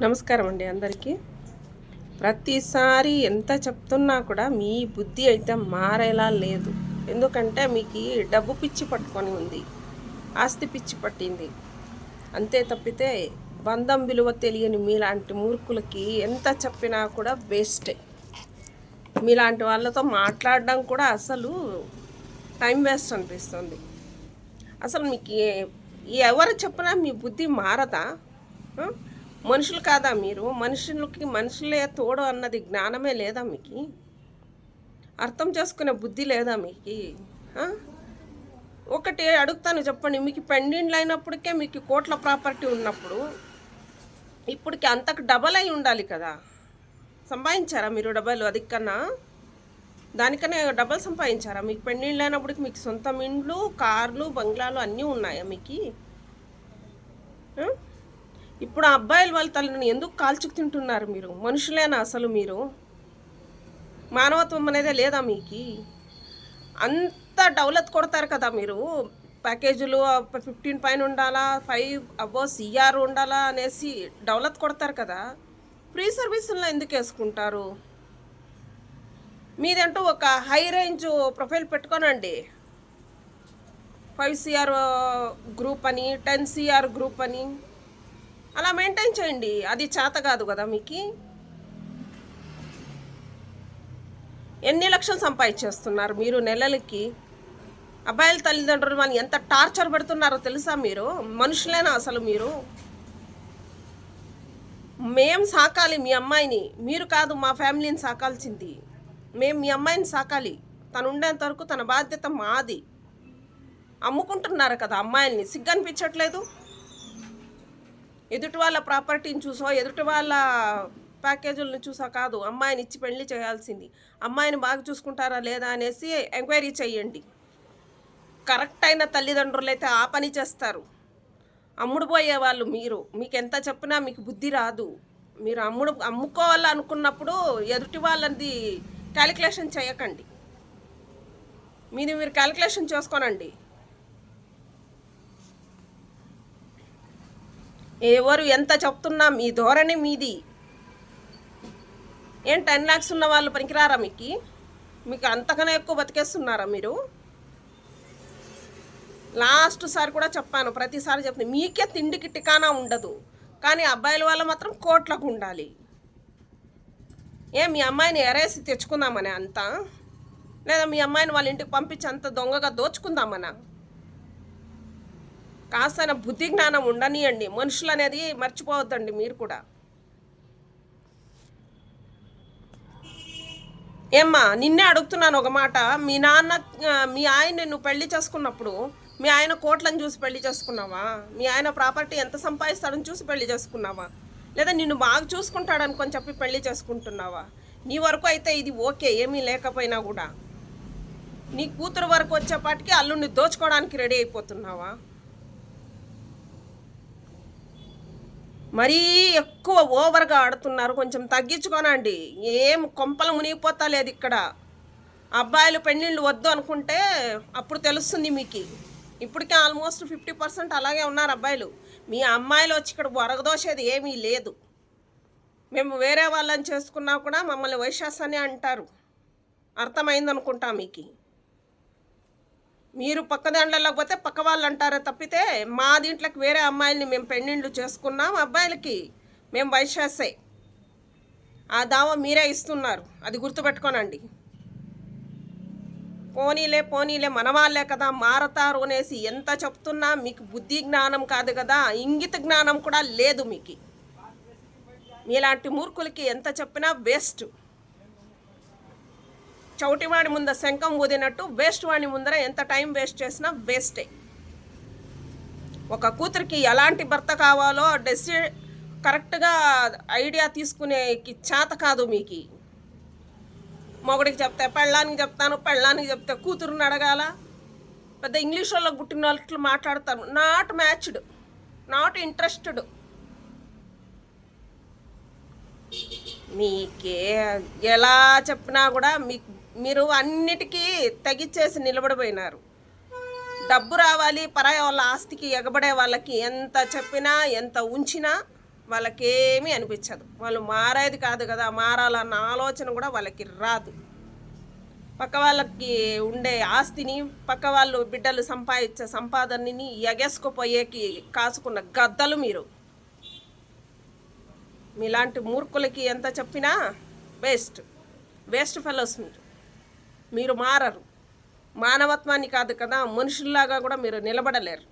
నమస్కారం అండి అందరికీ. ప్రతిసారి ఎంత చెప్తున్నా కూడా మీ బుద్ధి అయితే మారేలా లేదు. ఎందుకంటే మీకు డబ్బు పిచ్చి పట్టుకొని ఉంది, ఆస్తి పిచ్చి పట్టింది. అంతే తప్పితే బంధం విలువ తెలియని మీలాంటి మూర్ఖులకి ఎంత చెప్పినా కూడా వేస్టే. మీలాంటి వాళ్ళతో మాట్లాడడం కూడా అసలు టైం వేస్ట్ అనిపిస్తుంది. అసలు మీకు ఎవరు చెప్పినా మీ బుద్ధి మారదా? మనుషులు కాదా మీరు? మనుషులే తోడు అన్నది జ్ఞానమే లేదా మీకు? అర్థం చేసుకునే బుద్ధి లేదా మీకు? ఒకటి అడుగుతాను చెప్పండి, మీకు పెండింగ్లు అయినప్పటికే మీకు కోట్ల ప్రాపర్టీ ఉన్నప్పుడు ఇప్పటికి అంతకు డబల్ అయి ఉండాలి కదా. సంపాదించారా మీరు డబల్? అది కన్నా దానికన్నా డబల్ సంపాదించారా? మీకు పెండింగ్లు అయినప్పటికి మీకు సొంతం ఇండ్లు, కార్లు, బంగ్లాలు అన్నీ ఉన్నాయా మీకు? ఇప్పుడు ఆ అబ్బాయిల వాళ్ళ తల్లిని ఎందుకు కాల్చుకు తింటున్నారు మీరు? మనుషులేనా అసలు మీరు? మానవత్వం అనేదే లేదా మీకు? అంత డౌలత్ కొడతారు కదా మీరు. ప్యాకేజీలు 15 పైన ఉండాలా, 5 అబోవ్ సిఆర్ ఉండాలా అనేసి డౌలత్ కొడతారు కదా. ఫ్రీ సర్వీసుల్లో ఎందుకు వేసుకుంటారు? మీదంటూ ఒక హై రేంజ్ ప్రొఫైల్ పెట్టుకోనండి. 5 సిఆర్ గ్రూప్ అని, 10 సిఆర్ గ్రూప్ అని అలా మెయింటైన్ చేయండి. అది చేత కాదు కదా మీకు? ఎన్ని లక్షలు సంపాదించేస్తున్నారు మీరు నెలలకి? అబ్బాయిల తల్లిదండ్రులు మనం ఎంత టార్చర్ పెడుతున్నారో తెలుసా మీరు? మనుషులేనా అసలు మీరు? మేం సాకాలి మీ అమ్మాయిని, మీరు కాదు మా ఫ్యామిలీని సాకాల్సింది. మేము మీ అమ్మాయిని సాకాలి. తను ఉండేంత వరకు తన బాధ్యత మాది. అమ్ముకుంటున్నారు కదా అమ్మాయిల్ని, సిగ్గు అనిపించట్లేదు? ఎదుటి వాళ్ళ ప్రాపర్టీని చూసో, ఎదుటి వాళ్ళ ప్యాకేజీలను చూసా కాదు అమ్మాయిని ఇచ్చి పెళ్లి చేయాల్సింది. అమ్మాయిని బాగా చూసుకుంటారా లేదా అనేసి ఎంక్వైరీ చేయండి. కరెక్ట్ అయిన తల్లిదండ్రులు అయితే ఆ పని చేస్తారు. అమ్ముడు పోయే వాళ్ళు మీరు. మీకు ఎంత చెప్పినా మీకు బుద్ధి రాదు. మీరు అమ్ముకోవాలనుకున్నప్పుడు ఎదుటి వాళ్ళది క్యాలిక్యులేషన్ చేయకండి. మీరు క్యాలిక్యులేషన్ చేసుకోనండి. ఎవరు ఎంత చెప్తున్నా మీ ధోరణి మీది. ఏం 10 lakhs ఉన్న వాళ్ళు పనికిరారా మీకు? మీకు అంతకన్నా ఎక్కువ బతికేస్తున్నారా మీరు? లాస్ట్ సారి కూడా చెప్పాను, ప్రతిసారి చెప్తాను, మీకే తిండికి టికానా ఉండదు, కానీ అబ్బాయిల వల్ల మాత్రం కోట్లకు ఉండాలి. మీ అమ్మాయిని ఎరేసి తెచ్చుకుందామని అంతా, లేదా మీ అమ్మాయిని వాళ్ళ ఇంటికి పంపించి అంత దొంగగా దోచుకుందామనా? కాస్త బుద్ధి జ్ఞానం ఉండనియండి. మనుషులు అనేది మర్చిపోవద్దండి మీరు కూడా. ఏమ్మా, నిన్నే అడుగుతున్నాను ఒక మాట. మీ ఆయన నువ్వు పెళ్లి చేసుకున్నప్పుడు మీ ఆయన కోట్లను చూసి పెళ్లి చేసుకున్నావా? మీ ఆయన ప్రాపర్టీ ఎంత సంపాదిస్తాడని చూసి పెళ్లి చేసుకున్నావా? లేదా నిన్ను బాగా చూసుకుంటాడనుకొని చెప్పి పెళ్లి చేసుకుంటున్నావా? నీ వరకు అయితే ఇది ఓకే, ఏమీ లేకపోయినా కూడా. నీ కూతురు వరకు వచ్చేపాటికి అల్లుడిని దోచుకోవడానికి రెడీ అయిపోతున్నావా? మరీ ఎక్కువ ఓవర్గా ఆడుతున్నారు, కొంచెం తగ్గించుకోనండి. ఏం కొంపలు మునిగిపోతా లేదు ఇక్కడ. అబ్బాయిలు పెళ్ళిళ్ళు వద్దు అనుకుంటే అప్పుడు తెలుస్తుంది మీకు. ఇప్పటికే ఆల్మోస్ట్ 50% అలాగే ఉన్నారు అబ్బాయిలు. మీ అమ్మాయిలు వచ్చి ఇక్కడ వరగదోసేది ఏమీ లేదు. మేము వేరే వాళ్ళని చేసుకున్నా కూడా మమ్మల్ని వైశ్యాసనే అంటారు. అర్థమైందనుకుంటా మీకు. మీరు పక్క దాంట్లోకి పోతే పక్క వాళ్ళు అంటారే తప్పితే మా దీంట్లోకి వేరే అమ్మాయిల్ని మేము పెళ్ళిళ్ళు చేసుకున్నాం, అబ్బాయిలకి మేము వైశ్యాసే. ఆ దావా మీరే ఇస్తున్నారు, అది గుర్తుపెట్టుకోనండి. పోనీలే మన వాళ్ళే కదా మారతారు అనేసి ఎంత చెప్తున్నా మీకు బుద్ధి జ్ఞానం కాదు కదా, ఇంగిత జ్ఞానం కూడా లేదు మీకు. మీలాంటి మూర్ఖులకి ఎంత చెప్పినా వేస్ట్. చౌటివాడి ముందర శంఖం ఊదినట్టు వేస్ట్ వాడి ముందర ఎంత టైం వేస్ట్ చేసినా వేస్టే. ఒక కూతురికి ఎలాంటి భర్త కావాలో కరెక్ట్గా ఐడియా తీసుకునేకి చేత కాదు మీకు. మొగుడికి చెప్తే పెళ్ళానికి చెప్తాను, పెళ్ళానికి చెప్తే కూతురుని అడగాల. పెద్ద ఇంగ్లీష్ వాళ్ళకి పుట్టిన వాళ్ళు మాట్లాడతారు. Not matched, not interested. మీకే ఎలా చెప్పినా కూడా మీరు అన్నిటికీ తగ్గిచ్చేసి నిలబడిపోయినారు. డబ్బు రావాలి, పరాయి వాళ్ళ ఆస్తికి ఎగబడే వాళ్ళకి ఎంత చెప్పినా ఎంత ఉంచినా వాళ్ళకేమీ అనిపించదు. వాళ్ళు మారేది కాదు కదా, మారాలన్న ఆలోచన కూడా వాళ్ళకి రాదు. పక్క వాళ్ళకి ఉండే ఆస్తిని, పక్క వాళ్ళు బిడ్డలు సంపాదించే సంపాదనని ఎగేసుకుపోయేకి కాసుకున్న గద్దలు మీరు. మీలాంటి మూర్ఖులకి ఎంత చెప్పినా వేస్ట్ ఫెలోస్ మీరు మారరు. మానవత్వాన్ని కాదు కదా, మనుషుల్లాగా కూడా మీరు నిలబడలేరు.